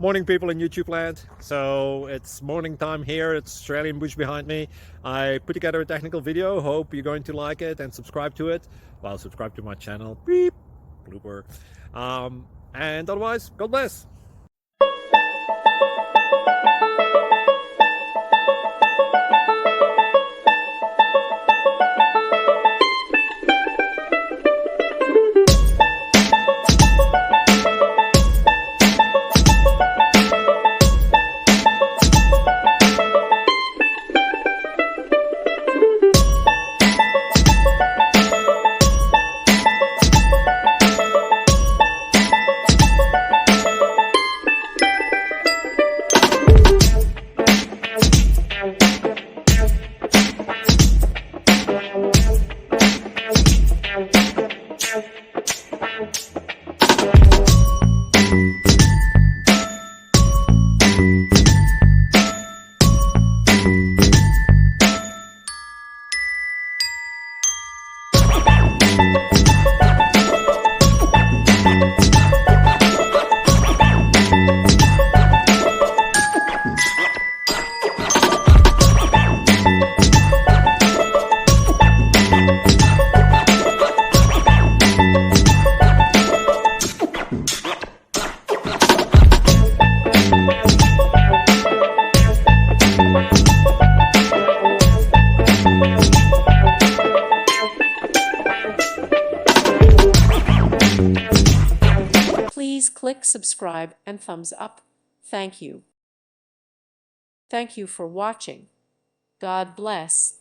Morning, people in YouTube land. So it's morning time here. It's Australian bush behind me. I put together a technical video. Hope you're going to like it and subscribe to it. Well, subscribe to my channel. Beep. Blooper. And otherwise, God bless. Please click subscribe and thumbs up. Thank you. Thank you for watching. God bless.